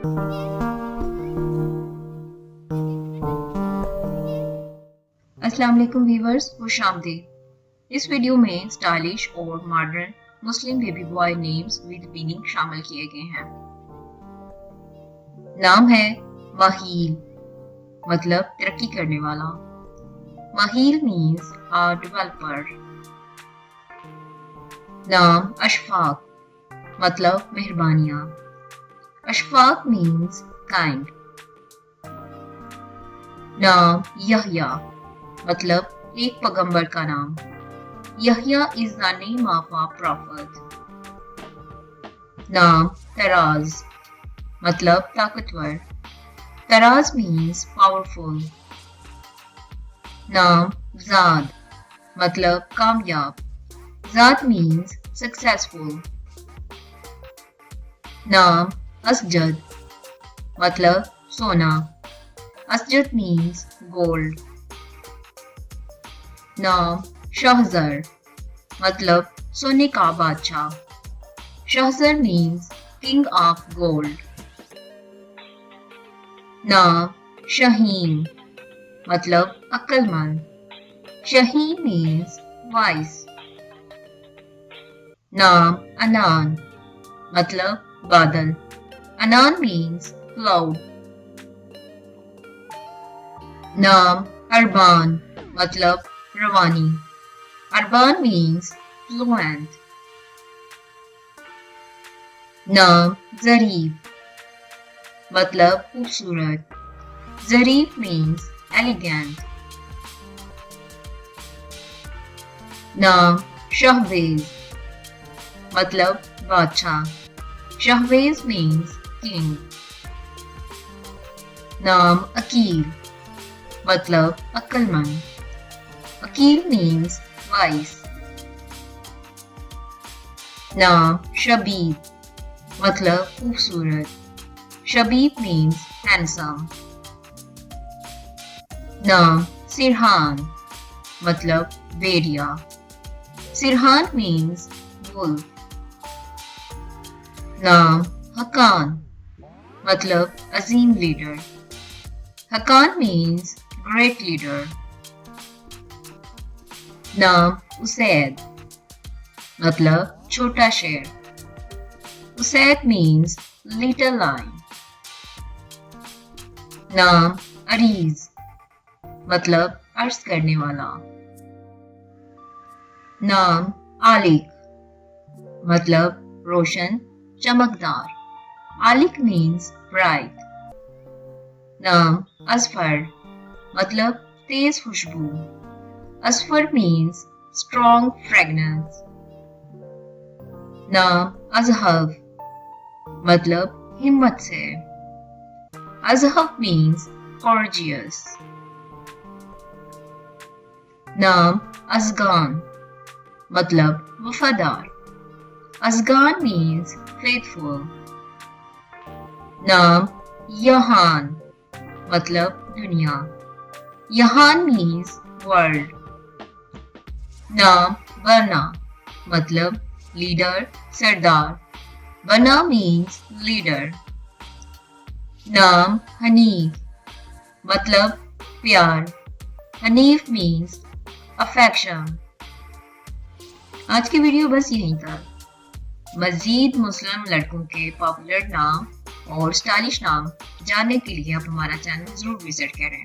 अस्सलाम वालेकुम व्यूअर्स, खुशामदीद। इस वीडियो में स्टाइलिश और modern Muslim baby boy names with meaning शामिल किए गए हैं। नाम है माहील, मतलब तरक्की करने वाला। माहील मीन्स अ डेवलपर। नाम अशफाक, मतलब मेहरबानियां। Ashfaq means kind. नाम यहया, मतलब एक पैगंबर का नाम। यहया is the name of a profit. नाम तराज, मतलब ताकतवर। तराज मीन्स पावरफुल। नाम जाद, मतलब कामयाब। जाद मीन्स सक्सेसफुल। नाम असजद, मतलब सोना। Asjad means gold. नाम शहजर, मतलब सोने का बादशाह। Shahzar means king of gold. नाम शहीन, मतलब अक्लमंद। Shaheen means vice. नाम अनान, मतलब बादल। Anan means cloud. नाम अरबान, मतलब रवानी। Arban means fluent. नाम जरीफ, मतलब खूबसूरत। Zarif means elegant. नाम शहवेज, मतलब बादशाह। Shahvez means king. नाम अकील, मतलब अक्लमंद। Aqeel means vice. नाम शबीब, मतलब खूबसूरत। Shabib means handsome. नाम सिरहान, मतलब भेड़िया। Sirhan means wolf. नाम हकान, मतलब अजीम leader. Hakan means great leader. नाम उसैद, मतलब छोटा शेर। Usaid means little lion. नाम अरीज, मतलब अर्ज करने वाला। नाम आलिक, मतलब रोशन चमकदार। आलिक मीन्स ब्राइट। नाम असफर, मतलब तेज खुशबू। Asfar means strong fragrance. नाम अजहब, मतलब हिम्मत से। Azhab means gorgeous. नाम अजगान, मतलब वफादार। Azgan means faithful. नाम यहान, मतलब दुनिया। Yahan means world. नाम बना, मतलब लीडर सरदार। बना मीन्स लीडर। नाम हनीफ, मतलब प्यार। Hanif means affection. आज की वीडियो बस यहीं तक। मजीद मुस्लिम लड़कों के पॉपुलर नाम और स्टाइलिश नाम जानने के लिए आप हमारा चैनल जरूर विजिट करें।